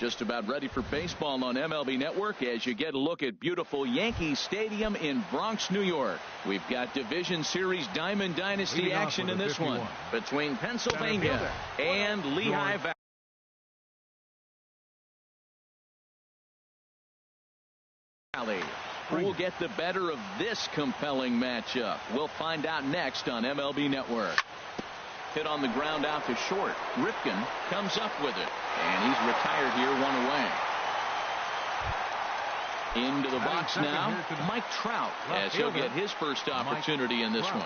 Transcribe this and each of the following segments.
Just about ready for baseball on MLB Network as you get a look at beautiful Yankee Stadium in Bronx, New York. We've got Division Series Diamond Dynasty action in this one between Pennsylvania and Lehigh Valley. Who will get the better of this compelling matchup? We'll find out next on MLB Network. Hit on the ground out to short. Ripken comes up with it, and he's retired here, one away. Into the box now, Mike Trout, as he'll get his first opportunity in this one.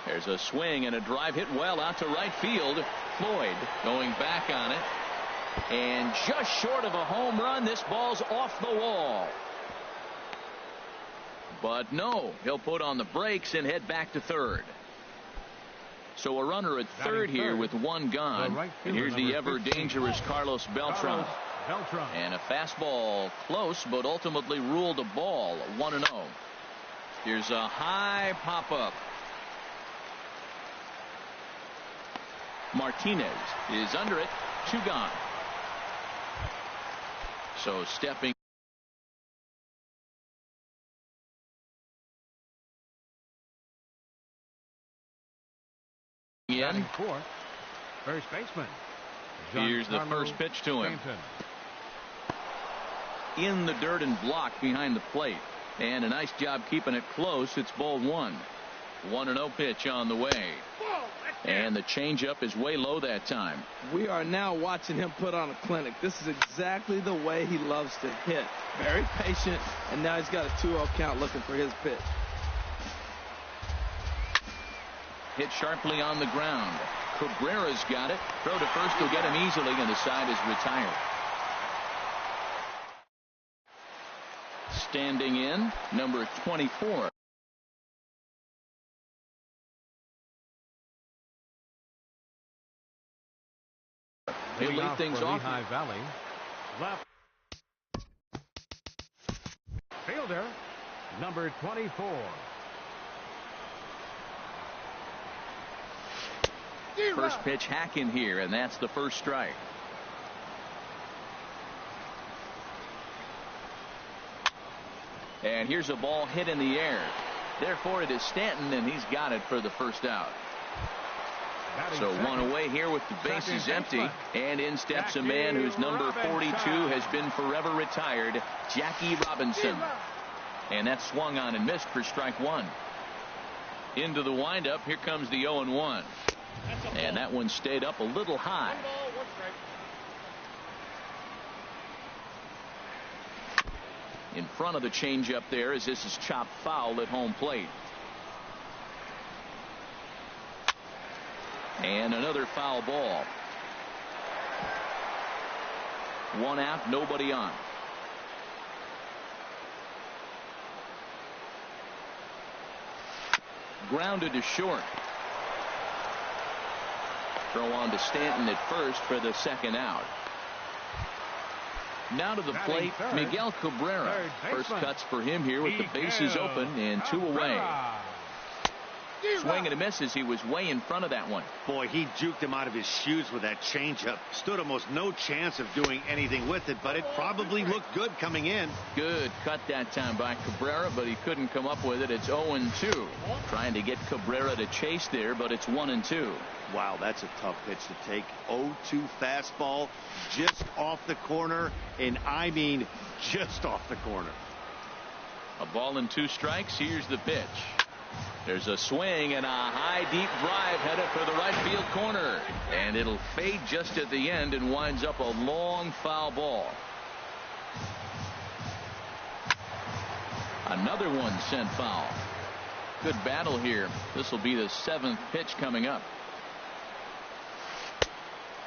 There's a swing and a drive hit well out to right field. Floyd going back on it, and just short of a home run. This ball's off the wall. But no, he'll put on the brakes and head back to third. So a runner at third here with one gone. And here's the ever dangerous Carlos Beltran. And a fastball close, but ultimately ruled a ball. 1-0. Here's a high pop-up. Martinez is under it. 2 gone. So stepping in. First baseman. Here's the first pitch to him. In the dirt and blocked behind the plate. And a nice job keeping it close. It's ball 1. 1-0 pitch on the way. And the changeup is way low that time. We are now watching him put on a clinic. This is exactly the way he loves to hit. Very patient, and now he's got a 2-0 count looking for his pitch. Hit sharply on the ground. Cabrera's got it. Throw to first will get him easily, and the side is retired. Standing in, number 24. He'll lead things off. Lehigh Valley. Left fielder, number 24. First pitch hack in here, and that's the first strike. And here's a ball hit in the air. Therefore, it is Stanton, and he's got it for the first out. So one away here with the bases empty, and in steps a man whose number 42 has been forever retired, Jackie Robinson. And that swung on and missed for strike 1. Into the windup, here comes the 0-1. And that one stayed up a little high. In front of the changeup there, as this is chopped foul at home plate. And another foul ball. 1 out, nobody on. Grounded to short. Throw on to Stanton at first for the second out. Now to the plate, Miguel Cabrera. First cuts for him here with the bases open and 2 away. Swing and a miss as he was way in front of that one. Boy, he juked him out of his shoes with that changeup. Stood almost no chance of doing anything with it, but it probably looked good coming in. Good cut that time by Cabrera, but he couldn't come up with it. It's 0-2. Trying to get Cabrera to chase there, but it's 1-2. Wow, that's a tough pitch to take. 0-2 fastball just off the corner, and I mean just off the corner. A ball and 2 strikes. Here's the pitch. There's a swing and a high deep drive headed for the right field corner, and it'll fade just at the end and winds up a long foul ball. Another one sent foul. Good battle here. This will be the 7th pitch coming up.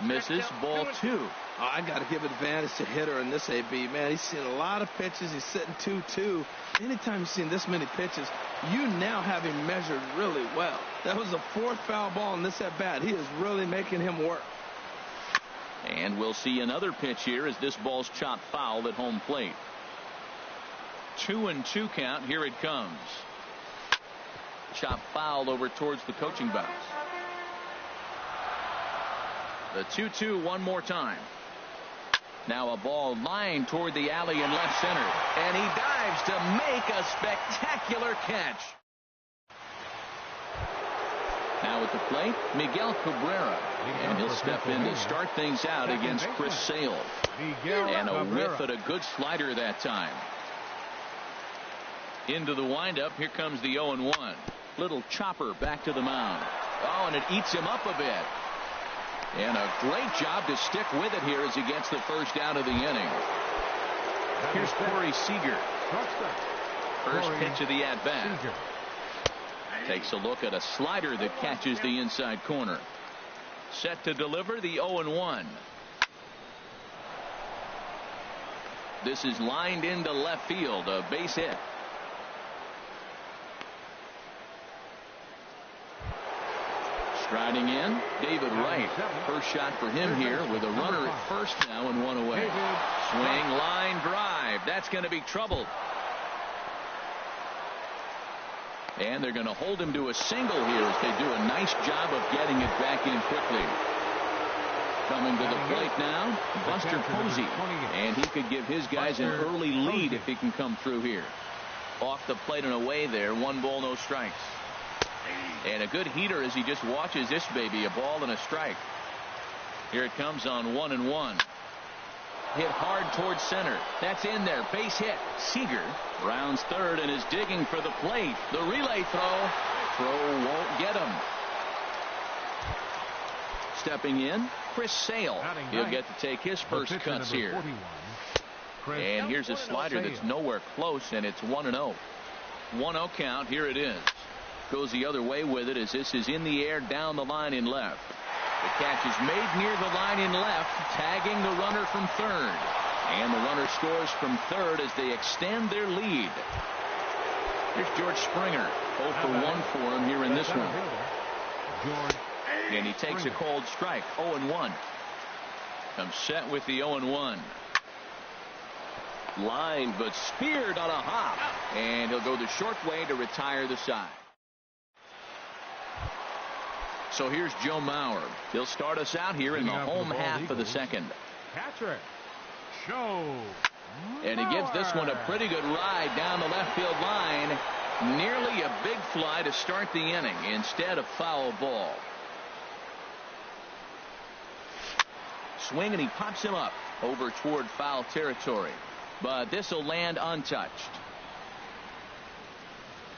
Misses, ball 2. Oh, I got to give advantage to hitter in this AB. Man, he's seen a lot of pitches. He's sitting 2-2. Anytime you've seen this many pitches, you now have him measured really well. That was the 4th foul ball in this at bat. He is really making him work. And we'll see another pitch here as this ball's chopped foul at home plate. 2-2 count. Here it comes. Chopped foul over towards the coaching box. The 2-2 one more time. Now a ball lined toward the alley in left center. And he dives to make a spectacular catch. Now at the plate, Miguel Cabrera. And he'll step in to start things out against Chris Sale. And a whiff at a good slider that time. Into the windup. Here comes the 0-1. Little chopper back to the mound. Oh, and it eats him up a bit. And a great job to stick with it here as he gets the first out of the inning. Here's Corey Seager. First pitch of the at-bat. Takes a look at a slider that catches the inside corner. Set to deliver the 0-1. This is lined into left field. A base hit. Striding in, David Wright. First shot for him here with a runner at first now and one away. Swing, line, drive. That's going to be trouble. And they're going to hold him to a single here as they do a nice job of getting it back in quickly. Coming to the plate now, Buster Posey. And he could give his guys an early lead if he can come through here. Off the plate and away there. 1 ball, no strikes. And a good heater as he just watches this baby. A ball and a strike. Here it comes on 1-1. Hit hard towards center. That's in there. Base hit. Seager rounds third and is digging for the plate. The relay throw. Throw won't get him. Stepping in, Chris Sale. He'll get to take his first cuts here. And here's a slider that's nowhere close, and it's 1-0. 1-0 count. Here it is. Goes the other way with it as this is in the air down the line in left. The catch is made near the line in left, tagging the runner from third. And the runner scores from third as they extend their lead. Here's George Springer. 0 for 1 for him here in this one. And he takes a cold strike. 0-1. Comes set with the 0-1. Line, but speared on a hop. And he'll go the short way to retire the side. So here's Joe Mauer. He'll start us out here in the home half of the second. Patrick Show. And he gives this one a pretty good ride down the left field line. Nearly a big fly to start the inning. Instead, a foul ball. Swing, and he pops him up over toward foul territory. But this will land untouched.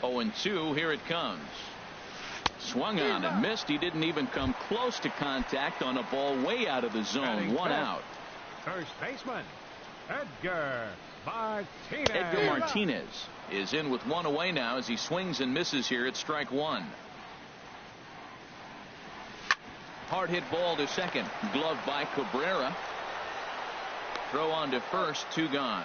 0-2. Here it comes. Swung on and missed. He didn't even come close to contact on a ball way out of the zone. 1 out. First baseman, Edgar Martinez. Edgar Martinez is in with 1 away now as he swings and misses here at strike 1. Hard hit ball to second. Gloved by Cabrera. Throw on to first. 2 gone.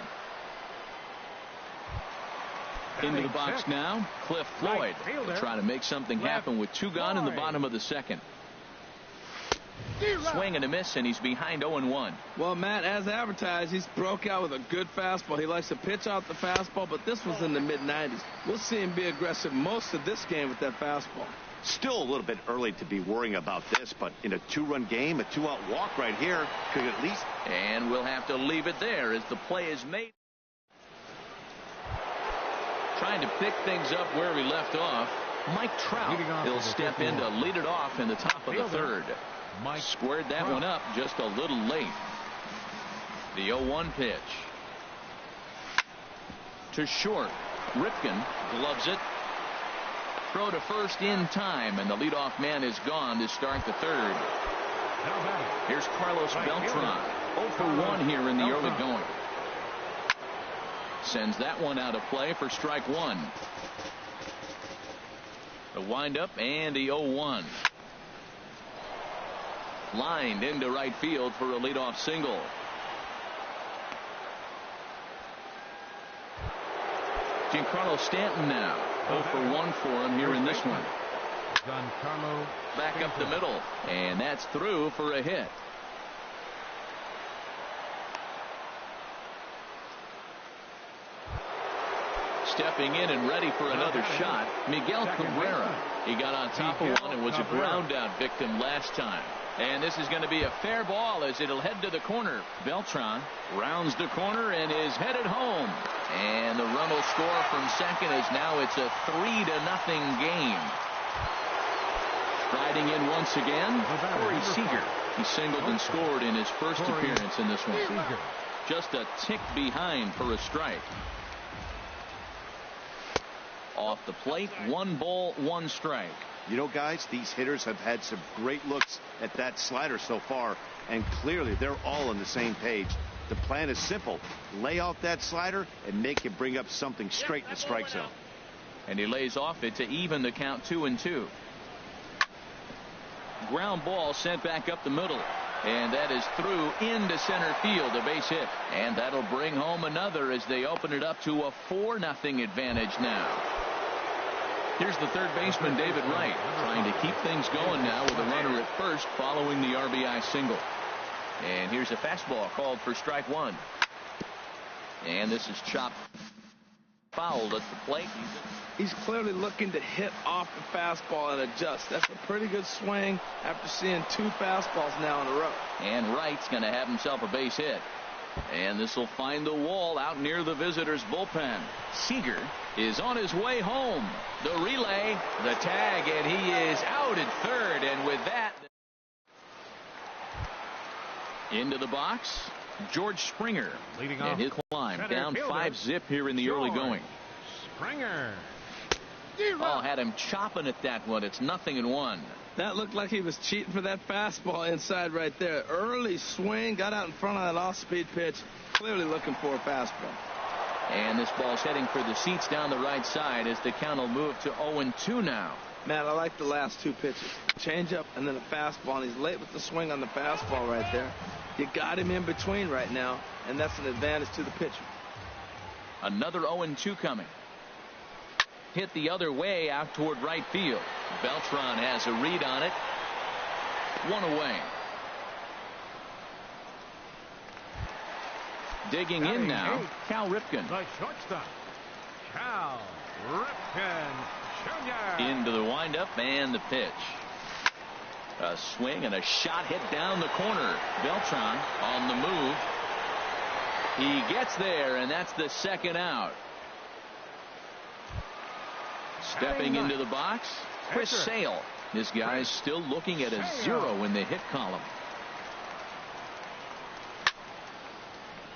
Into the box now, Cliff Floyd. Will try to make something happen with 2 gone in the bottom of the second. Swing and a miss, and he's behind 0-1. Well, Matt, as advertised, he's broke out with a good fastball. He likes to pitch out the fastball, but this was in the mid-90s. We'll see him be aggressive most of this game with that fastball. Still a little bit early to be worrying about this, but in a 2-run game, a 2-out walk right here could at least. And we'll have to leave it there as the play is made. Trying to pick things up where we left off, Mike Trout. He'll step in to lead it off in the top of the third. Squared that one up just a little late. The 0-1 pitch. To short. Ripken gloves it. Throw to first in time, and the leadoff man is gone to start the third. Here's Carlos Beltran. 0 for 1 here in the early going. Sends that one out of play for strike 1. The windup and the 0-1. Lined into right field for a leadoff single. Giancarlo Stanton now. 0 for 1 for him here in this one. Back up the middle. And that's through for a hit. Stepping in and ready for another shot, Miguel Cabrera. He got on top of one and was a ground out victim last time. And this is going to be a fair ball as it'll head to the corner. Beltran rounds the corner and is headed home. And the run will score from second as now it's a 3-0 game. Striding in once again, Corey Seager. He singled and scored in his first appearance in this one. Just a tick behind for a strike. Off the plate, 1 ball, 1 strike. You know, guys, these hitters have had some great looks at that slider so far, and clearly they're all on the same page. The plan is simple. Lay off that slider and make him bring up something straight in the strike zone. And he lays off it to even the count 2-2. Ground ball sent back up the middle. And that is through into center field, a base hit. And that'll bring home another as they open it up to a 4-0 advantage now. Here's the third baseman, David Wright, trying to keep things going now with a runner at first following the RBI single. And here's a fastball called for strike 1. And this is chopped fouled at the plate. He's clearly looking to hit off the fastball and adjust. That's a pretty good swing after seeing 2 fastballs now in a row. And Wright's going to have himself a base hit. And this will find the wall out near the visitors' bullpen. Seager is on his way home. The relay, the tag, and he is out at third. And with that, into the box, George Springer. Leading and off, his climb down fielder, 5-zip here in the early going. Springer. Oh, had him chopping at that one. It's 0-1. That looked like he was cheating for that fastball inside right there. Early swing, got out in front of that off-speed pitch. Clearly looking for a fastball. And this ball's heading for the seats down the right side as the count will move to 0-2 now. Man, I like the last 2 pitches. Change up and then a fastball, and he's late with the swing on the fastball right there. You got him in between right now, and that's an advantage to the pitcher. Another 0-2 coming. Hit the other way out toward right field. Beltran has a read on it. 1 away. Digging in now, Cal Ripken. The shortstop, Cal Ripken Jr. Into the windup and the pitch. A swing and a shot hit down the corner. Beltran on the move. He gets there, and that's the second out. Stepping into the box, Chris Sale. This guy's still looking at a 0 in the hit column.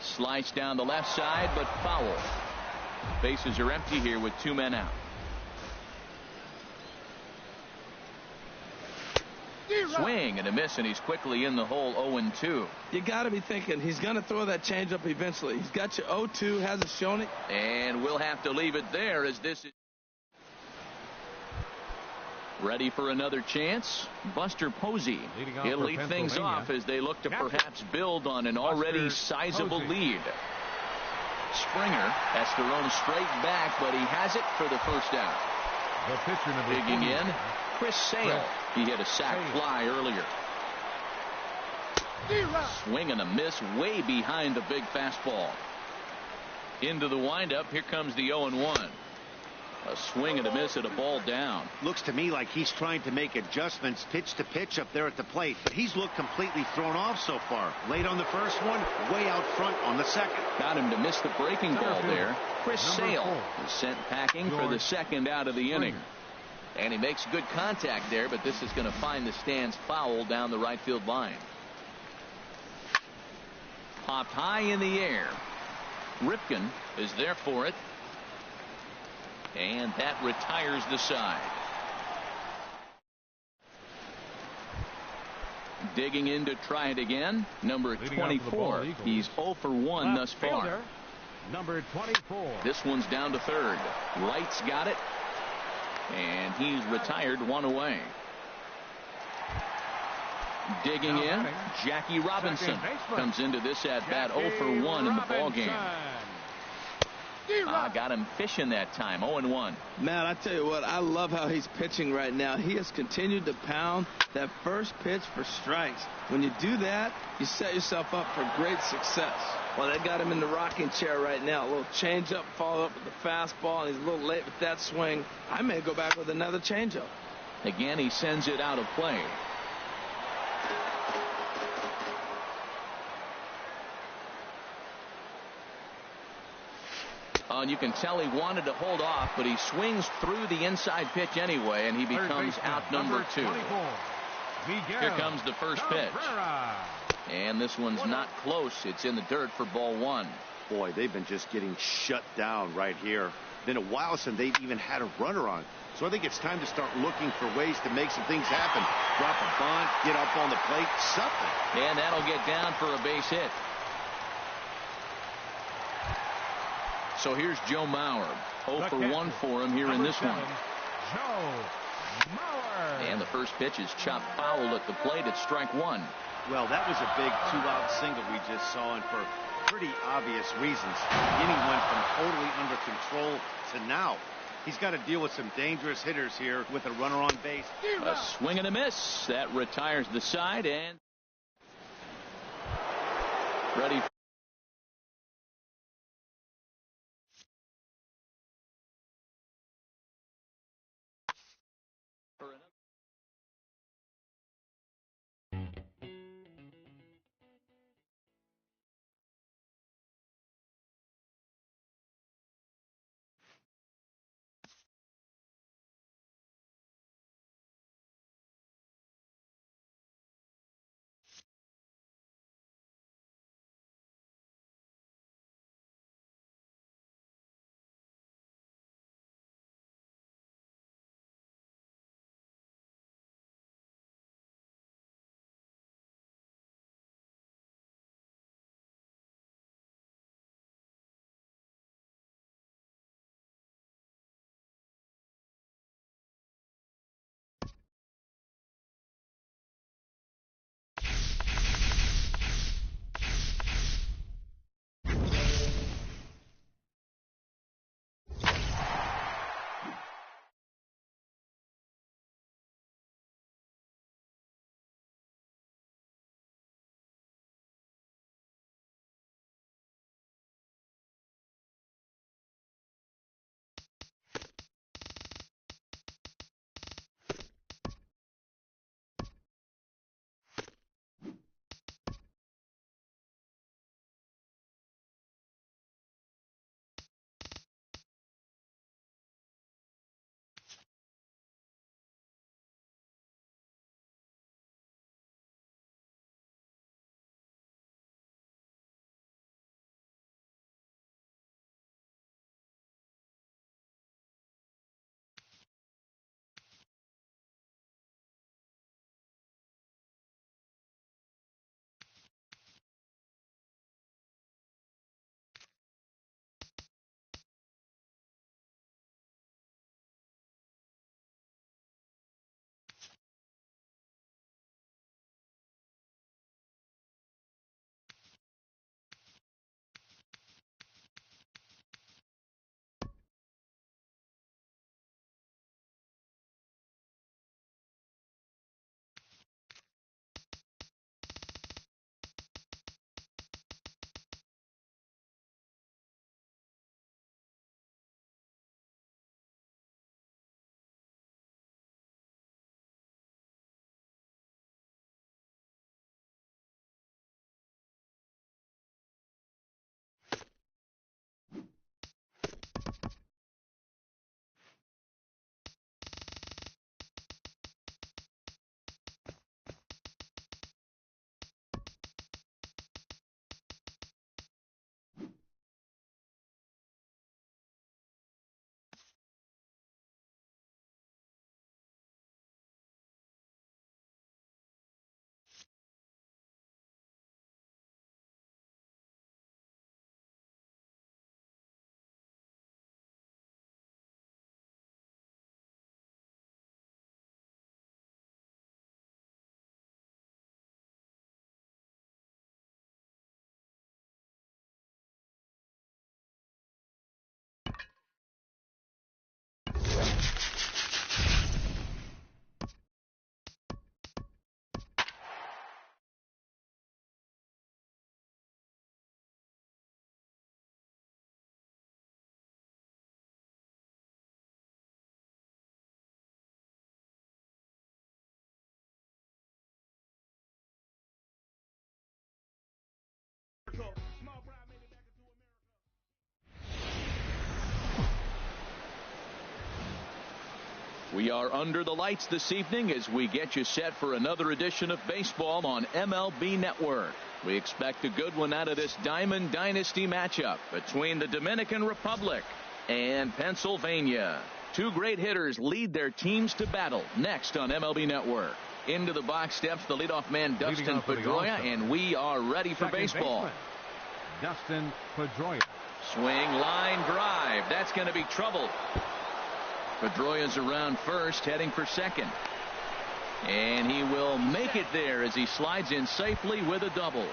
Slice down the left side, but foul. Bases are empty here with 2 men out. Swing and a miss, and he's quickly in the hole. 0-2. You got to be thinking he's going to throw that changeup eventually. He's got you 0-2, hasn't shown it. And we'll have to leave it there as this is ready for another chance. Buster Posey. He'll lead things off as they look to perhaps build on an already sizable lead. Springer has to run straight back, but he has it for the first out. The pitcher number digging in, Chris Sale. He hit a sac fly earlier. Swing and a miss way behind the big fastball. Into the windup. Here comes the 0-1. A swing and a miss at a ball down. Looks to me like he's trying to make adjustments pitch to pitch up there at the plate, but he's looked completely thrown off so far. Late on the first one, way out front on the second. Got him to miss the breaking ball there. Chris Sale is sent packing for the second out of the inning. And he makes good contact there, but this is going to find the stands foul down the right field line. Popped high in the air. Ripken is there for it. And that retires the side. Digging in to try it again. Number 24. He's 0 for 1 thus far. Number 24. This one's down to third. Wright's got it. And he's retired 1 away. Digging in, Jackie Robinson comes into this at bat 0 for 1 in the ball game. Got him fishing that time. 0-1. Man, I tell you what, I love how he's pitching right now. He has continued to pound that first pitch for strikes. When you do that, you set yourself up for great success. Well, they got him in the rocking chair right now. A little changeup, follow up with the fastball, and he's a little late with that swing. I may go back with another changeup. Again, he sends it out of play. Oh, and you can tell he wanted to hold off, but he swings through the inside pitch anyway, and he becomes out number 2. Here comes the first pitch. And this one's not close. It's in the dirt for ball 1. Boy, they've been just getting shut down right here. Been a while since they've even had a runner on. So I think it's time to start looking for ways to make some things happen. Drop a bunt, get up on the plate, something. And that'll get down for a base hit. So here's Joe Mauer. 0 for 1 for him here in this one. And the first pitch is chopped foul at the plate at strike 1. Well, that was a big 2-out single we just saw, and for pretty obvious reasons. The inning went from totally under control to now. He's got to deal with some dangerous hitters here with a runner on base. A swing and a miss. That retires the side, and ready We are under the lights this evening as we get you set for another edition of baseball on MLB Network. We expect a good one out of this Diamond Dynasty matchup between the Dominican Republic and Pennsylvania. Two great hitters lead their teams to battle next on MLB Network. Into the box steps the leadoff man, Dustin Pedroia, and we are ready for baseball. Dustin Pedroia. Swing, line, drive. That's going to be trouble. Pedroia's around first, heading for second. And he will make it there as he slides in safely with a double.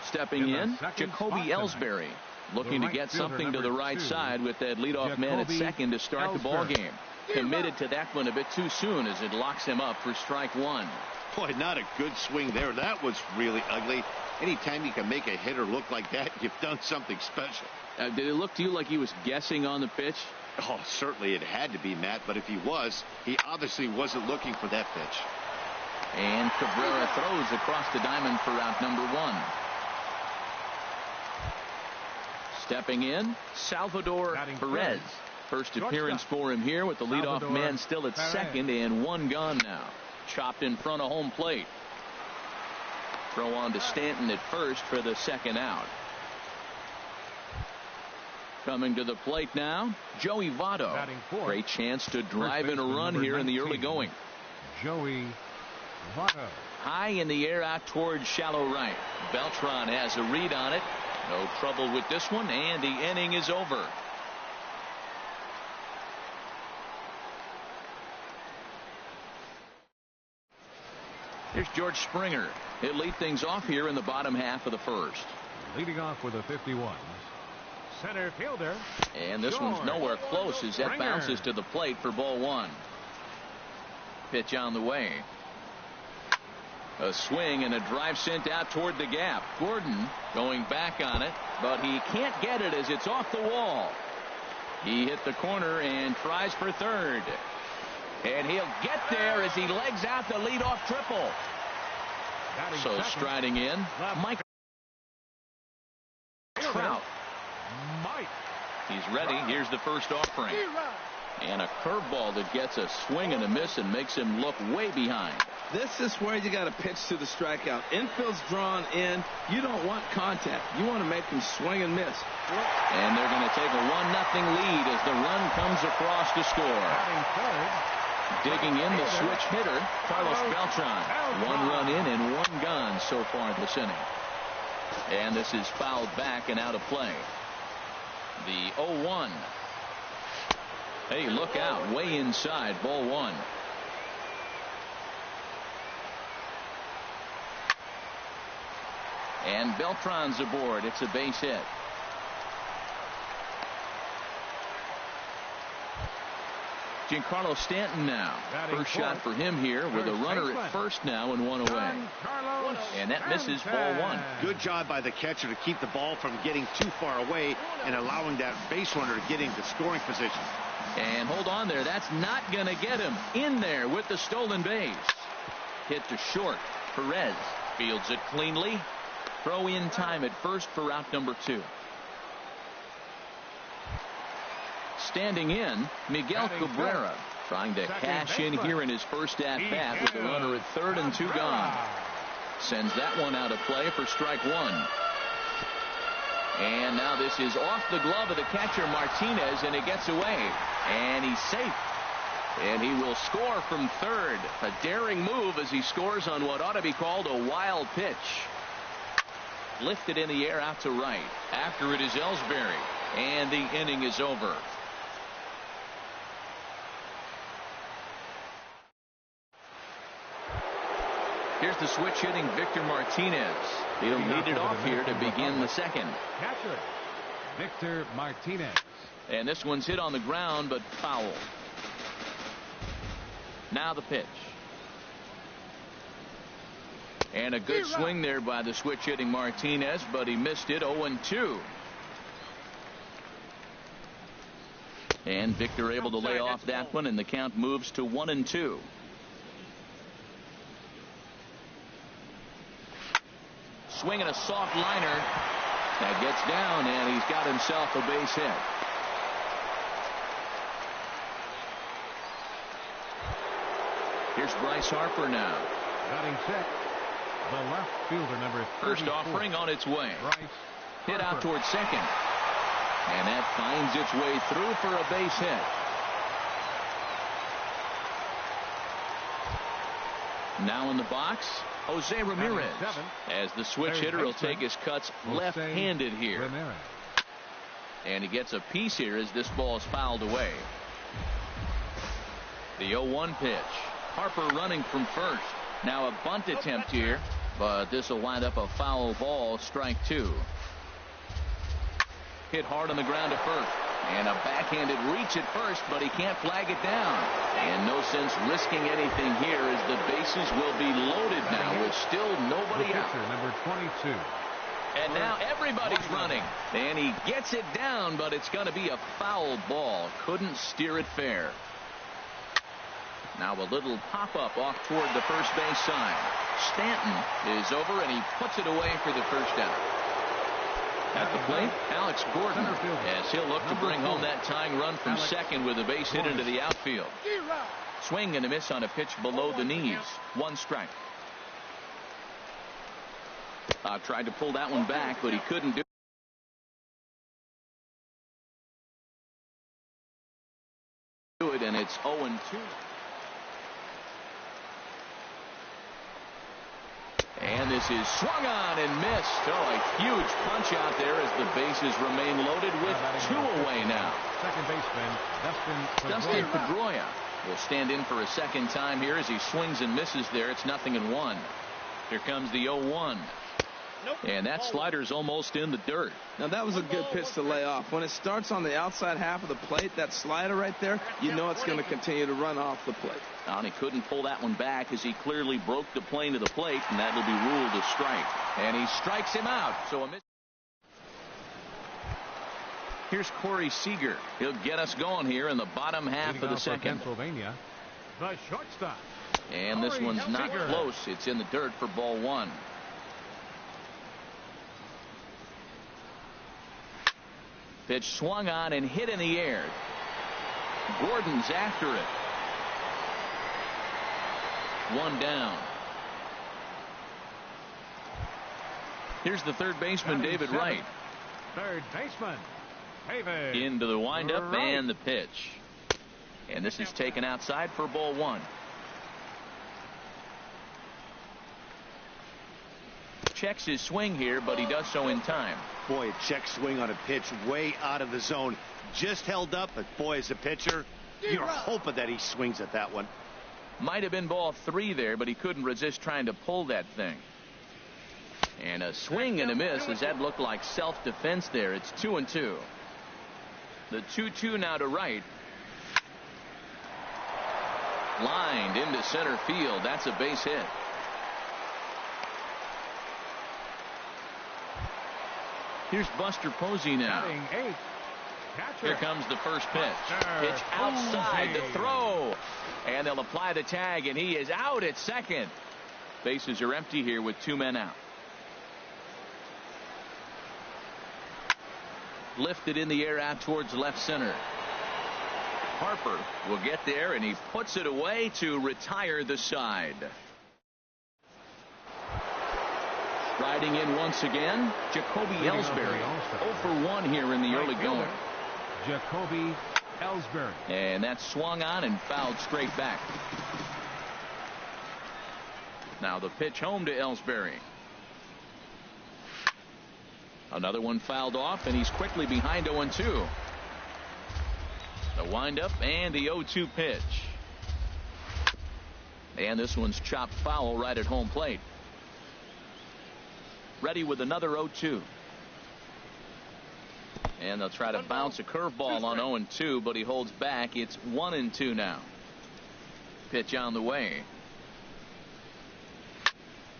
Stepping in, Jacoby Ellsbury, looking to get something to the right side with that leadoff man at second to start the ball game. Committed to that one a bit too soon as it locks him up for strike one. Boy, not a good swing there. That was really ugly. Anytime you can make a hitter look like that, you've done something special. Did it look to you like he was guessing on the pitch? Oh, certainly it had to be, Matt, but if he was, he obviously wasn't looking for that pitch. And Cabrera throws across the diamond for out number one. Stepping in, Salvador Perez. First appearance for him here with the leadoff man still at second and one gone now. Chopped in front of home plate. Throw on to Stanton at first for the second out. Coming to the plate now, Joey Votto. Great chance to drive in a run here in the early going. Joey Votto. High in the air out towards shallow right. Beltran has a read on it. No trouble with this one, and the inning is over. Here's George Springer. He'll lead things off here in the bottom half of the first. Leading off with a 51. Center fielder. And this one's nowhere close as that bounces to the plate for ball one. Pitch on the way. A swing and a drive sent out toward the gap. Gordon going back on it, but he can't get it as it's off the wall. He hit the corner and tries for third. And he'll get there as he legs out the leadoff triple. So striding in, Mike Trout. He's ready. Here's the first offering. And a curveball that gets a swing and a miss and makes him look way behind. This is where you got to pitch to the strikeout. Infield's drawn in. You don't want contact. You want to make him swing and miss. And they're going to take a 1-0 lead as the run comes across to score. Digging in the switch hitter, Carlos Beltran. One run in and one gone so far this inning. And this is fouled back and out of play. The 0-1. Hey, look out. Way inside. Ball one. And Beltran's aboard. It's a base hit. Giancarlo Stanton now. First shot for him here with a runner at first now and one away. And that misses ball one. Good job by the catcher to keep the ball from getting too far away and allowing that base runner to get into scoring position. And hold on there. That's not going to get him in there with the stolen base. Hit to short. Perez fields it cleanly. Throw in time at first for out number two. Standing in, Miguel Cabrera trying to cash in here in his first at bat with a runner at third and two gone. Sends that one out of play for strike one. And now this is off the glove of the catcher Martinez, and it gets away. And he's safe. And he will score from third. A daring move as he scores on what ought to be called a wild pitch. Lifted in the air out to right. After it is Ellsbury. And the inning is over. Here's the switch hitting Victor Martinez. He'll lead it off here to begin the second. Catcher Victor Martinez. And this one's hit on the ground but foul. Now the pitch. And a good swing there by the switch hitting Martinez, but he missed it. 0-2. And Victor able to lay off that one, and the count moves to 1-2. Swinging a soft liner. That gets down, and he's got himself a base hit. Here's Bryce Harper now. Batting check. The left fielder, number 34. First offering on its way. Bryce Hit out Harper. towards second. And that finds its way through for a base hit. Now in the box, Jose Ramirez. As the switch hitter, he'll take his cuts left-handed here. Ramirez. And he gets a piece here as this ball is fouled away. The 0-1 pitch. Harper running from first. Now a bunt attempt here, but this will wind up a foul ball, strike two. Hit hard on the ground to first. And a backhanded reach at first, but he can't flag it down. And no sense risking anything here as the bases will be loaded now with still nobody out. Number 22. And now everybody's running. And he gets it down, but it's going to be a foul ball. Couldn't steer it fair. Now a little pop-up off toward the first base side. Stanton is over, and he puts it away for the first out. At the plate, Alex Gordon, as he'll look to bring home that tying run from second with a base hit into the outfield. Swing and a miss on a pitch below the knees. One strike. Tried to pull that one back, but he couldn't do it, and it's 0-2. And this is swung on and missed. Oh, a huge punch out there as the bases remain loaded with two away now. Second baseman, Dustin Pedroia will stand in for a second time here as he swings and misses there. It's 0-1. Here comes the 0-1. And that slider's almost in the dirt. Now that was a good pitch to lay off. When it starts on the outside half of the plate, that slider right there, you know it's going to continue to run off the plate. And he couldn't pull that one back as he clearly broke the plane to the plate, and that will be ruled a strike. And he strikes him out. So a miss. Here's Corey Seager. He'll get us going here in the bottom half of the second. Pennsylvania, the shortstop. And this one's not close. It's in the dirt for ball one. Pitch swung on and hit in the air. Gordon's after it. One down. Here's the third baseman, David Wright. Third baseman, David. Into the windup and the pitch. And this is taken outside for ball one. Checks his swing here, but he does so in time. Boy, a check swing on a pitch way out of the zone. Just held up, but boy, as a pitcher, you're hoping that he swings at that one. Might have been ball three there, but he couldn't resist trying to pull that thing. And a swing and a miss as that looked like self-defense there. It's 2-2. The 2-2 now to Wright. Lined into center field. That's a base hit. Here's Buster Posey now. Here comes the first pitch. Pitch outside to throw. And they'll apply the tag, and he is out at second. Bases are empty here with two men out. Lifted in the air out towards left center. Harper will get there, and he puts it away to retire the side. Riding in once again, Jacoby Ellsbury. 0 for 1 here in the early going. Jacoby Ellsbury. And that swung on and fouled straight back. Now the pitch home to Ellsbury. Another one fouled off, and he's quickly behind 0-2. The windup and the 0-2 pitch. And this one's chopped foul right at home plate. Ready with another 0-2. And they'll try to bounce a curveball on 0-2, but he holds back. It's 1-2 now. Pitch on the way.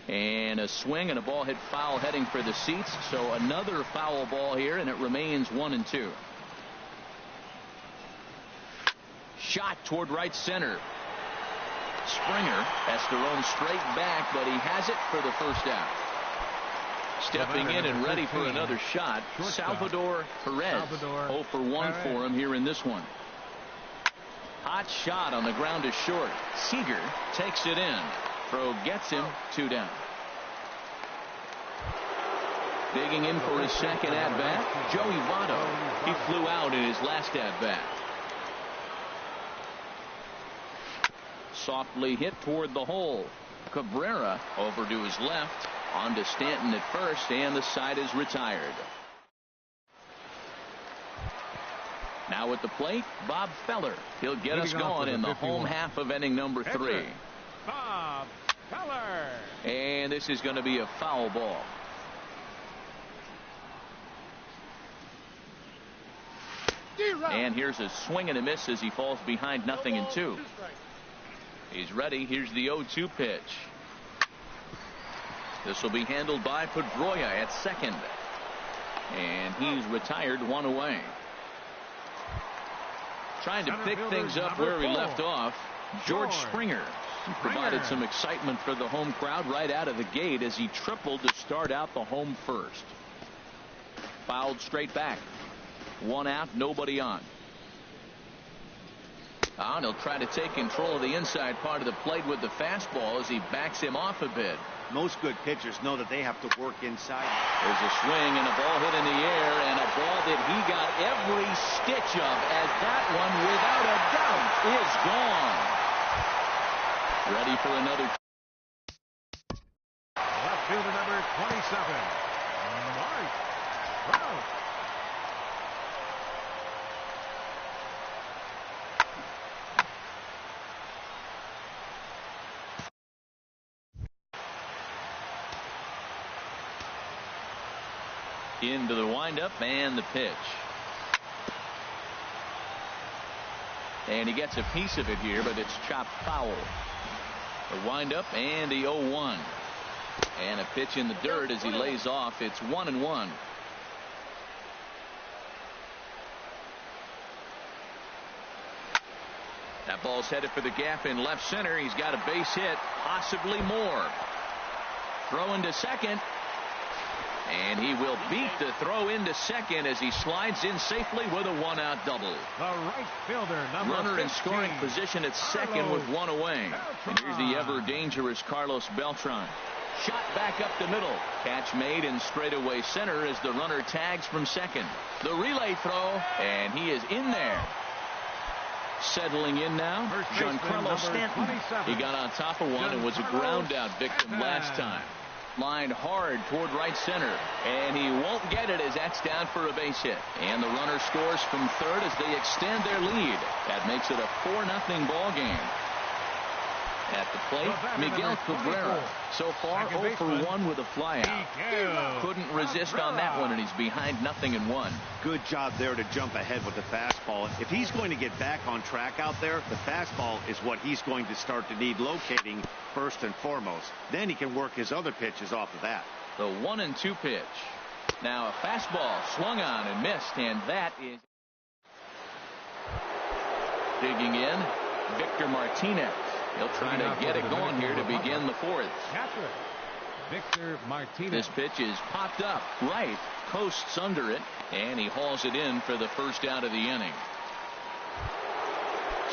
And a swing and a ball hit foul heading for the seats. So another foul ball here, and it remains 1-2. Shot toward right center. Springer has to roam straight back, but he has it for the first out. Stepping in and ready for another shot, Salvador Perez. 0 for 1 for him here in this one. Hot shot on the ground is short. Seager takes it in. Throw gets him 2 down. Digging in for his second at-bat, Joey Votto. He flew out in his last at-bat. Softly hit toward the hole. Cabrera over to his left. On to Stanton at first, and the side is retired. Now at the plate, Bob Feller. He'll get us going in the home half of inning number 3. Bob Feller. And this is going to be a foul ball. And here's a swing and a miss as he falls behind 0-2. He's ready. Here's the 0-2 pitch. This will be handled by Pedroia at second. And he's retired 1 away. Trying to pick things up where he left off, George Springer. He provided some excitement for the home crowd right out of the gate as he tripled to start out the home first. Fouled straight back. 1 out, nobody on. And he'll try to take control of the inside part of the plate with the fastball as he backs him off a bit. Most good pitchers know that they have to work inside. There's a swing and a ball hit in the air, and a ball that he got every stitch of, as that one, without a doubt, is gone. Ready for another. Left fielder number 27, Mark Trout. Into the windup and the pitch. And he gets a piece of it here, but it's chopped foul. The windup and the 0-1. And a pitch in the dirt as he lays off. It's 1-1. That ball's headed for the gap in left center. He's got a base hit, possibly more. Throw into second. And he will beat the throw into second as he slides in safely with a 1-out double. The right fielder, number Runner 15, in scoring position at second with 1 away. And here's the ever-dangerous Carlos Beltran. Shot back up the middle. Catch made in straightaway center as the runner tags from second. The relay throw, and he is in there. Settling in now, Giancarlo Stanton. He got on top of one and was a ground-out victim last time. Lined hard toward right center, and he won't get it as that's down for a base hit. And the runner scores from third as they extend their lead. That makes it a 4-0 ball game. At the plate, Miguel Cabrera. So far, 0 for 1 with a flyout. Couldn't resist on that one, and he's behind 0-1. Good job there to jump ahead with the fastball. If he's going to get back on track out there, the fastball is what he's going to start to need locating first and foremost. Then he can work his other pitches off of that. The 1-2 pitch. Now a fastball swung on and missed, and that is digging in. Victor Martinez. He'll try to get it going here to begin the 4th. Victor Martinez. This pitch is popped up right, coasts under it, and he hauls it in for the first out of the inning.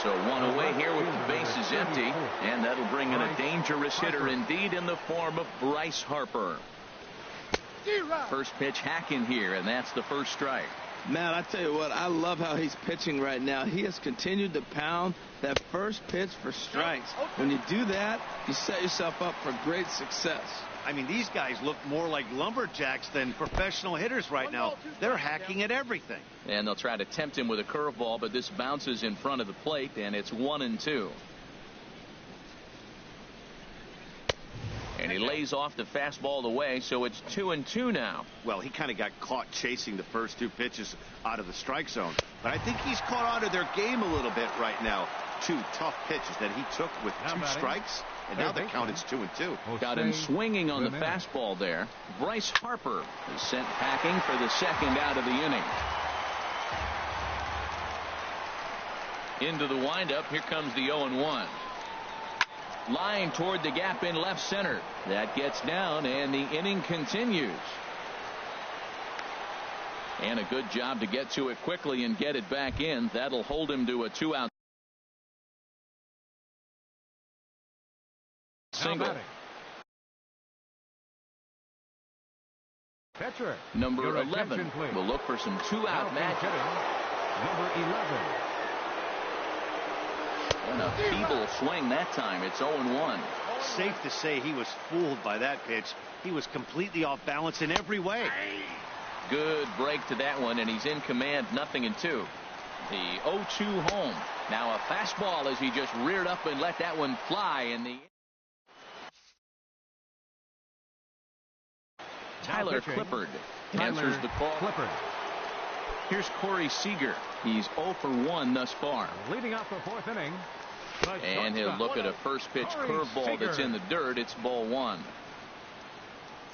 So 1 away here with the bases empty, and that'll bring in a dangerous hitter indeed in the form of Bryce Harper. First pitch hacking here, and that's the first strike. Man, I tell you what, I love how he's pitching right now. He has continued to pound that first pitch for strikes. When you do that, you set yourself up for great success. I mean, these guys look more like lumberjacks than professional hitters right now. They're hacking at everything. And they'll try to tempt him with a curveball, but this bounces in front of the plate, and it's 1-2. And he lays off the fastball away, so it's 2-2 now. Well, he kind of got caught chasing the first 2 pitches out of the strike zone. But I think he's caught on to their game a little bit right now. 2 tough pitches that he took with 2 strikes, and now the count is 2-2. Got him swinging on the fastball there. Bryce Harper is sent packing for the second out of the inning. Into the windup, here comes the 0-1. Line toward the gap in left center. That gets down, and the inning continues. And a good job to get to it quickly and get it back in. That'll hold him to a 2-out. single. Pitcher. Number 11 will look for some two-out magic. Number 11. And a feeble swing that time. It's 0-1. Safe to say he was fooled by that pitch. He was completely off balance in every way. Good break to that one, and he's in command, 0-2. The 0-2 home. Now a fastball as he just reared up and let that one fly in the. Tyler Clippard answers the call. Here's Corey Seager. He's 0 for 1 thus far. Leading off the 4th inning. And he'll look at a first pitch curveball that's in the dirt. It's ball 1.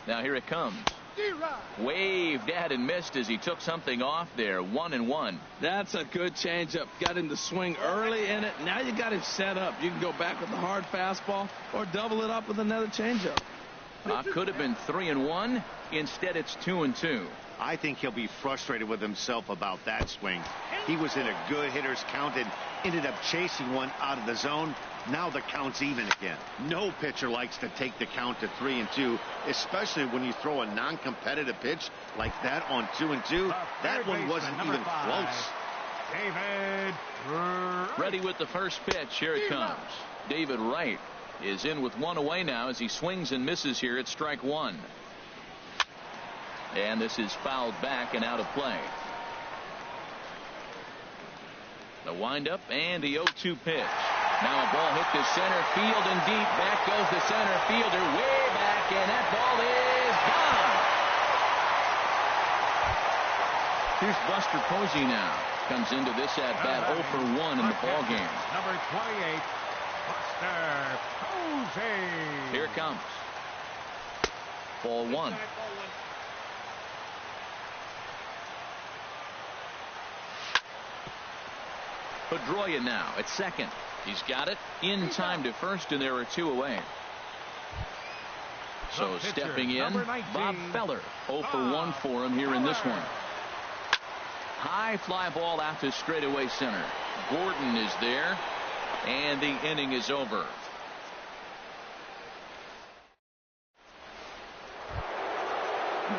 Now here it comes. Waved at and missed as he took something off there. 1-1. That's a good changeup. Got him to swing early in it. Now you got him set up. You can go back with the hard fastball or double it up with another changeup. Could have been 3-1. Instead, it's 2-2. I think he'll be frustrated with himself about that swing. He was in a good hitter's count and ended up chasing one out of the zone. Now the count's even again. No pitcher likes to take the count to 3-2, especially when you throw a non-competitive pitch like that on 2-2. That one wasn't even close. David ready with the first pitch. Here it comes. David Wright is in with one away now as he swings and misses here at strike 1. And this is fouled back and out of play. The windup and the 0-2 pitch. Now a ball hit to center field and deep. Back goes the center fielder way back, and that ball is gone. Here's Buster Posey now. Comes into this at bat 0 for 1 in the ball game. Number 28, Buster Posey. Here it comes. Ball 1. Pedroia now at second. He's got it in time to first, and there are 2 away. So stepping in, Bob Feller. 0 for 1 for him here in this one. High fly ball out to straightaway center. Gordon is there, and the inning is over.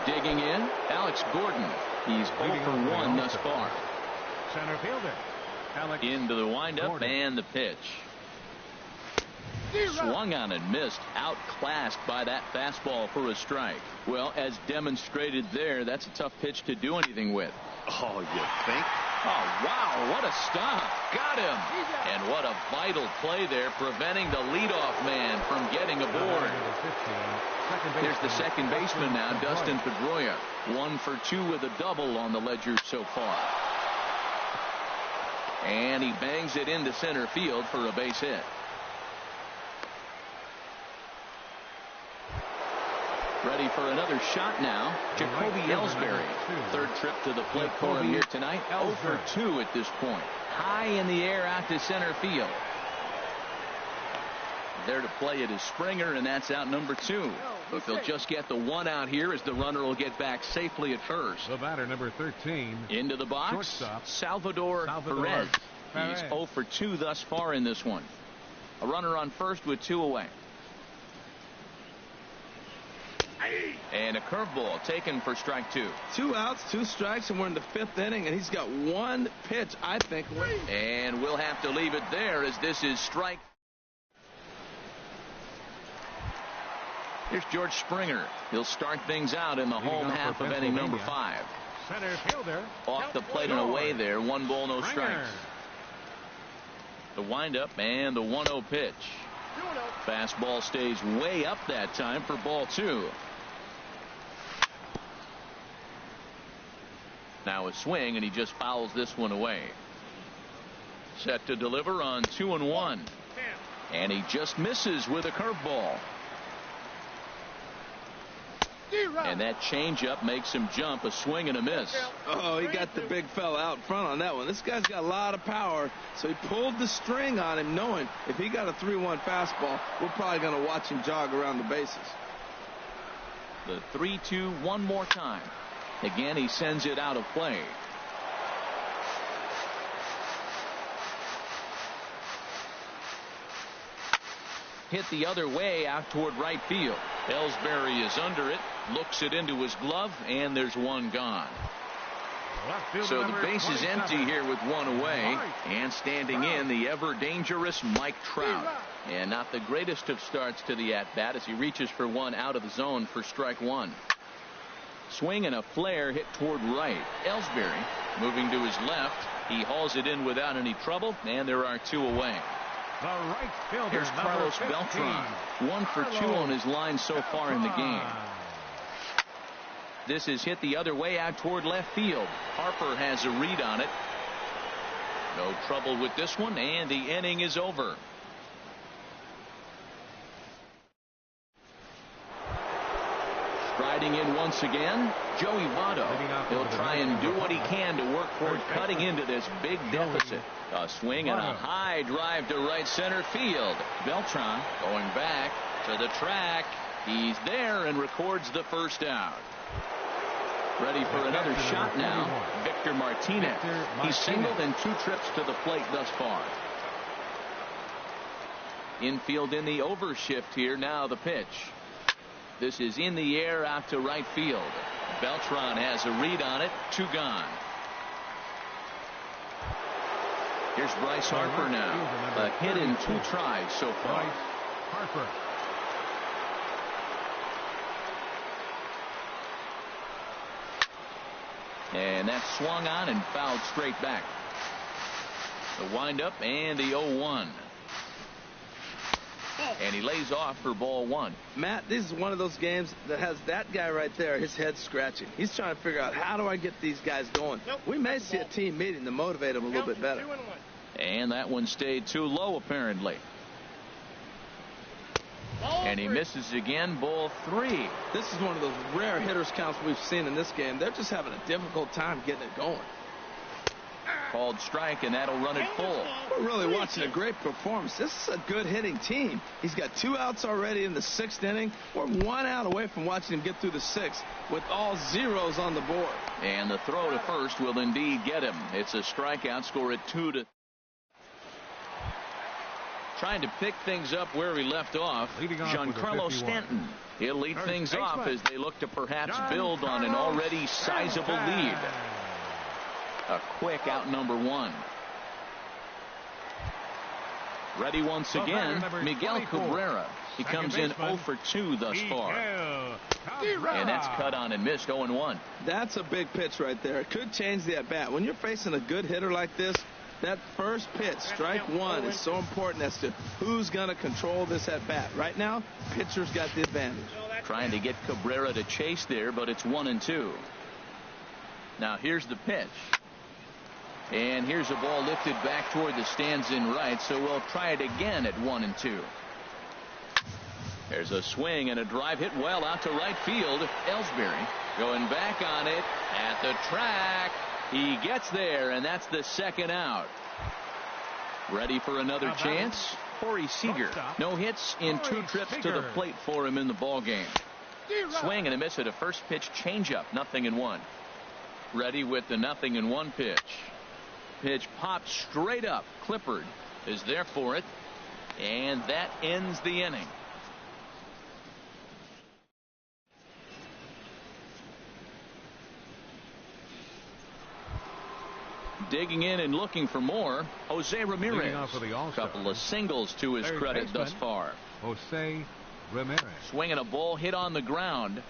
Digging in, Alex Gordon. He's 0 for 1 thus far. Center fielder. Into the windup Gordon. And the pitch. Swung on and missed. Outclassed by that fastball for a strike. Well, as demonstrated there, that's a tough pitch to do anything with. Oh, you think? Oh, wow, what a stop. Got him. And what a vital play there, preventing the leadoff man from getting aboard. Here's the second baseman now, Dustin Pedroia. 1 for 2 with a double on the ledger so far. And he bangs it into center field for a base hit. Ready for another shot now. Jacoby Ellsbury. Third trip to the plate for him here tonight. 0 for 2 at this point. High in the air out to center field. There to play it is Springer, and that's out number 2. But they'll just get the 1 out here as the runner will get back safely at first. The batter, number 13. Into the box, shortstop, Salvador Perez. He's 0 for 2 thus far in this one. A runner on first with 2 away. And a curveball taken for strike 2. 2 outs, 2 strikes, and we're in the 5th inning, and he's got 1 pitch, I think. And we'll have to leave it there as this is strike. Here's George Springer. He'll start things out in the home half of inning number 5. Center fielder. Off the plate and away there. 1 ball, no strikes. The windup and the 1-0 pitch. Fastball stays way up that time for ball 2. Now a swing, and he just fouls this one away. Set to deliver on 2-1. And he just misses with a curveball. And that changeup makes him jump. A swing and a miss. Oh, he got the big fella out front on that one. This guy's got a lot of power, so he pulled the string on him, knowing if he got a 3-1 fastball, we're probably going to watch him jog around the bases. The 3-2 one more time. Again, he sends it out of play. hit the other way out toward right field. Ellsbury is under it, looks it into his glove, and there's one gone. So the base is empty here with one away, and standing in the ever-dangerous Mike Trout. And not the greatest of starts to the at-bat as he reaches for one out of the zone for strike one. Swing and a flare hit toward right. Ellsbury moving to his left. He hauls it in without any trouble, and there are two away. The right fielder, Here's Carlos Beltran. 1 for 2 on his line so far in the game. This is hit the other way out toward left field. Harper has a read on it. No trouble with this one, and the inning is over. Striding in once again, Joey Votto. He'll try and do what he can to work toward cutting into this big deficit. A swing and a high drive to right center field. Beltran going back to the track. He's there and records the first out. Ready for another shot now, Victor Martinez. He's singled in 2 trips to the plate thus far. Infield in the overshift here. Now the pitch. This is in the air out to right field. Beltran has a read on it. 2 gone. Here's Bryce Harper now. A hit in 2 tries so far. Harper. And that's swung on and fouled straight back. The windup and the 0-1. And he lays off for ball 1. Matt, this is one of those games that has that guy right there, his head scratching. He's trying to figure out, how do I get these guys going? We may see a team meeting to motivate them a little bit better. And that one stayed too low, apparently. And he misses again, ball 3. This is one of those rare hitters counts we've seen in this game. They're just having a difficult time getting it going. Called strike, and that'll run it full. We're really watching a great performance. This is a good hitting team. He's got 2 outs already in the 6th inning. We're 1 out away from watching him get through the 6th with all zeros on the board. And the throw to first will indeed get him. It's a strikeout. Score at 2-2. Trying to pick things up where he left off, Giancarlo Stanton. He'll lead things off as they look to perhaps build on an already sizable lead. A quick out number 1. Ready once again, Miguel Cabrera. He comes in 0 for 2 thus far. And that's cut on and missed. 0-1. That's a big pitch right there. It could change the at-bat. When you're facing a good hitter like this, that first pitch, strike 1, is so important as to who's going to control this at-bat. Right now, pitcher's got the advantage. Trying to get Cabrera to chase there, but it's 1-2. Now here's the pitch. And here's a ball lifted back toward the stands in right, so we'll try it again at 1-2. There's a swing and a drive hit well out to right field. Ellsbury going back on it at the track. He gets there, and that's the 2nd out. Ready for another chance? Corey Seager. No hits in 2 trips to the plate for him in the ballgame. Swing and a miss at a first pitch changeup. 0-1. Ready with the 0-1 pitch. Pitch popped straight up. Clippard is there for it, and that ends the inning. Digging in and looking for more, Jose Ramirez. A couple of singles to his credit thus far. Jose Ramirez. Swinging a ball hit on the ground.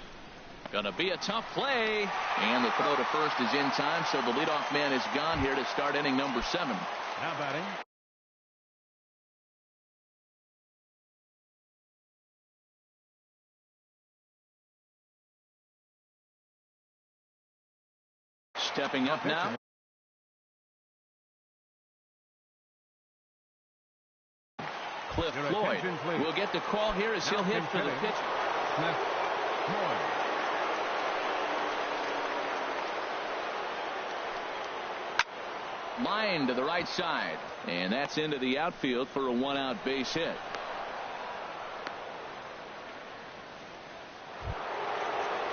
Gonna be a tough play, and the throw to first is in time, so the leadoff man is gone here to start inning number 7. Now batting, stepping up now, Cliff Floyd will get the call here as he'll hit for the pitch. Cliff Floyd. Line to the right side, and that's into the outfield for a 1-out base hit.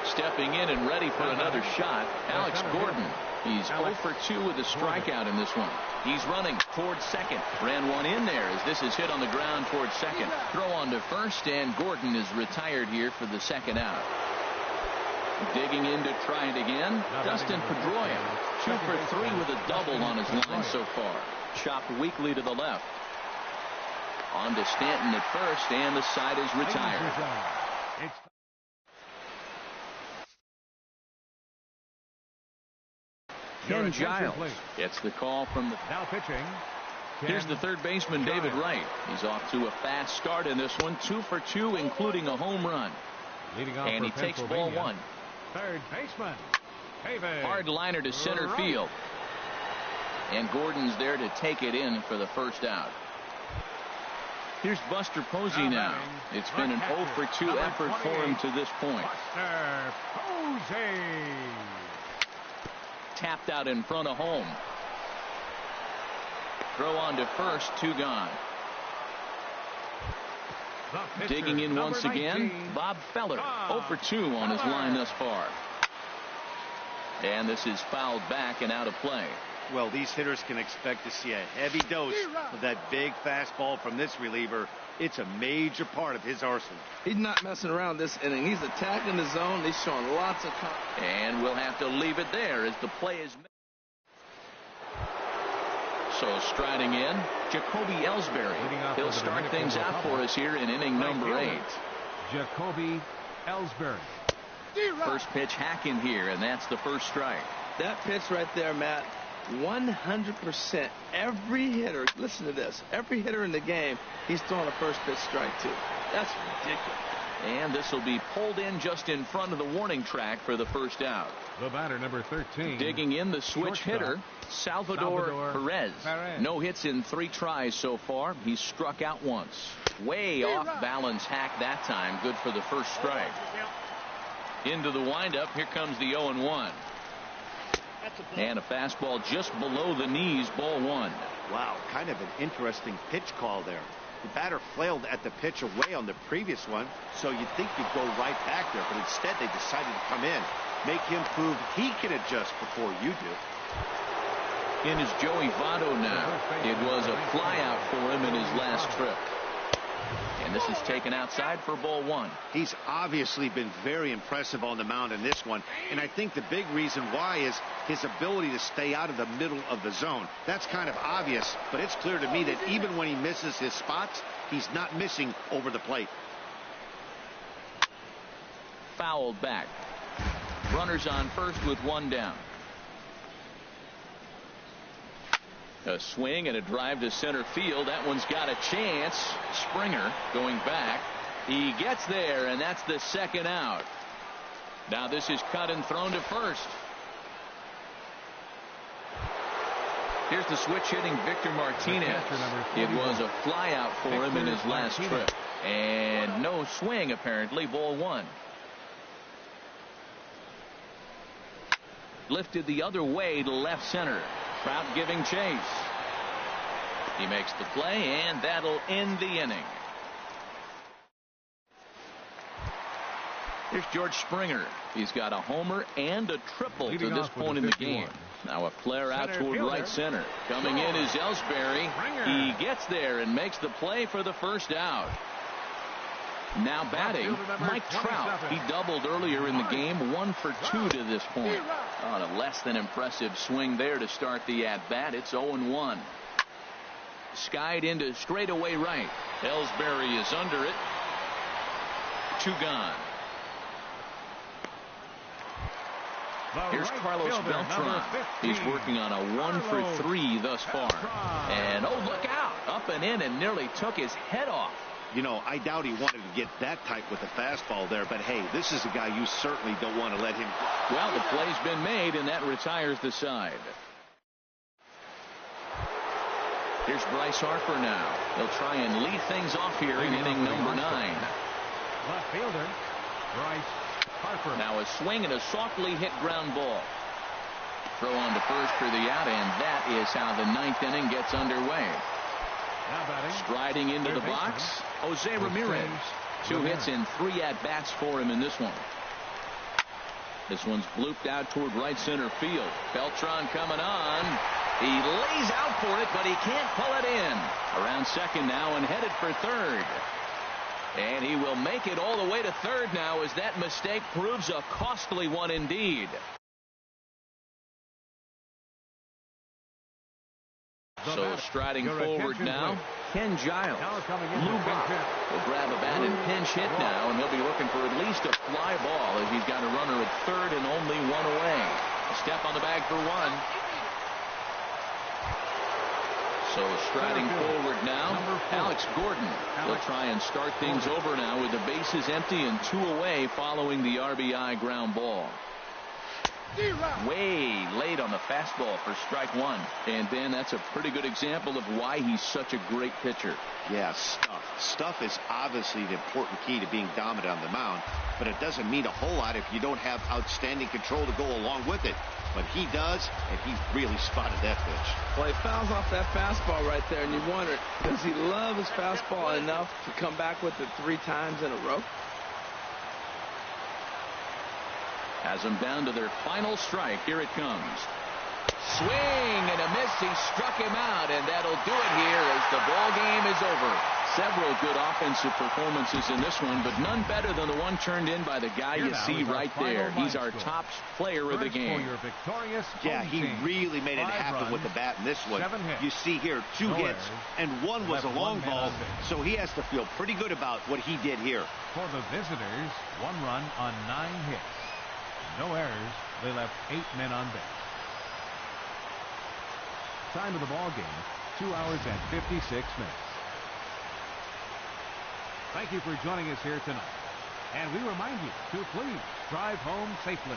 Stepping in and ready for another shot, Alex Gordon. He's 0 for 2 with a strikeout in this one. He's running towards second. Ran one in there as this is hit on the ground towards second. Throw on to first, and Gordon is retired here for the second out. Digging in to try it again, Dustin Pedroia. 2 for 3 with a double on his line so far. Chopped weakly to the left. On to Stanton at first, and the side is retired. Ken Giles gets the call from the now pitching. Here's the third baseman, David Wright. He's off to a fast start in this one. 2 for 2, including a home run. Leading off and he takes ball 1. Third baseman, David. Hard liner to center field. And Gordon's there to take it in for the first out. Here's Buster Posey now. It's been an 0 for 2 effort for him to this point. Buster Posey. Tapped out in front of home. Throw on to first, 2 gone. Digging in once again, Bob Feller. 0 for 2 on his line thus far. And this is fouled back and out of play. Well, these hitters can expect to see a heavy dose of that big fastball from this reliever. It's a major part of his arsenal. He's not messing around this inning. He's attacking the zone. He's showing lots of confidence. And we'll have to leave it there as the play is made. So striding in, Jacoby Ellsbury. He'll start things out for us here in inning number 8. Jacoby Ellsbury. First pitch hacking here, and that's the first strike. That pitch right there, Matt, 100%. Every hitter, listen to this, every hitter in the game, he's throwing a first pitch strike to. That's ridiculous. And this will be pulled in just in front of the warning track for the first out. The batter, number 13. Digging in, the switch hitter, Salvador Perez. No hits in 3 tries so far. He's struck out once. Way off balance hack that time. Good for the first strike. Into the windup. Here comes the 0-1. And a fastball just below the knees, ball 1. Wow, kind of an interesting pitch call there. The batter flailed at the pitch away on the previous one, so you'd think you'd go right back there, but instead they decided to come in, make him prove he can adjust before you do. In is Joey Votto now. It was a flyout for him in his last trip. And this is taken outside for ball 1. He's obviously been very impressive on the mound in this one, and I think the big reason why is his ability to stay out of the middle of the zone. That's kind of obvious, but it's clear to me that even when he misses his spots, he's not missing over the plate. Fouled back. Runners on first with 1 down. A swing and a drive to center field. That one's got a chance. Springer going back. He gets there, and that's the second out. Now this is cut and thrown to first. Here's the switch hitting Victor Martinez. It was a flyout for him in his last trip. And no swing, apparently. Ball 1. Lifted the other way to left center. Trout giving chase. He makes the play, and that'll end the inning. Here's George Springer. He's got a homer and a triple to this point in the game. Now a flare out toward right center. Coming in is Ellsbury. He gets there and makes the play for the first out. Now batting, Mike Trout. He doubled earlier in the game, 1 for 2 to this point. On a less than impressive swing there to start the at-bat. It's 0-1. Skied into straightaway right. Ellsbury is under it. 2 gone. Here's Carlos Beltran. He's working on a 1 for 3 thus far. And oh, look out. Up and in and nearly took his head off. You know, I doubt he wanted to get that tight with the fastball there, but hey, this is a guy you certainly don't want to let him go. Well, the play's been made, and that retires the side. Here's Bryce Harper now. He'll try and lead things off here in inning number 9. Left fielder, Bryce Harper. Now a swing and a softly hit ground ball. Throw on to first for the out, and that is how the 9th inning gets underway. Striding into the box, Jose Ramirez. 2 hits and 3 at-bats for him in this one. This one's blooped out toward right center field. Beltran coming on. He lays out for it, but he can't pull it in. Around second now and headed for third. And he will make it all the way to third now as that mistake proves a costly one indeed. So striding forward now, Ken Giles. Will grab a bat and pinch hit now, and he'll be looking for at least a fly ball as he's got a runner at third and only one away. A step on the bag for one. So striding forward now, Alex Gordon. He'll try and start things over now with the bases empty and two away following the RBI ground ball. Way late on the fastball for strike one. And Ben, that's a pretty good example of why he's such a great pitcher. Yeah, stuff is obviously the important key to being dominant on the mound, but it doesn't mean a whole lot if you don't have outstanding control to go along with it. But he does, and he really spotted that pitch. Well, he fouls off that fastball right there, and you wonder, does he love his fastball enough to come back with it 3 times in a row? Has them down to their final strike. Here it comes. Swing and a miss. He struck him out, and that'll do it here as the ball game is over. Several good offensive performances in this one, but none better than the one turned in by the guy you see right there. He's our top player of the game. Yeah, he really made it happen with the bat in this one. You see here 2 hits, and one was a long ball, so he has to feel pretty good about what he did here. For the visitors, 1 run on 9 hits. No errors. They left 8 men on base. Time of the ball game, 2 hours and 56 minutes. Thank you for joining us here tonight. And we remind you to please drive home safely.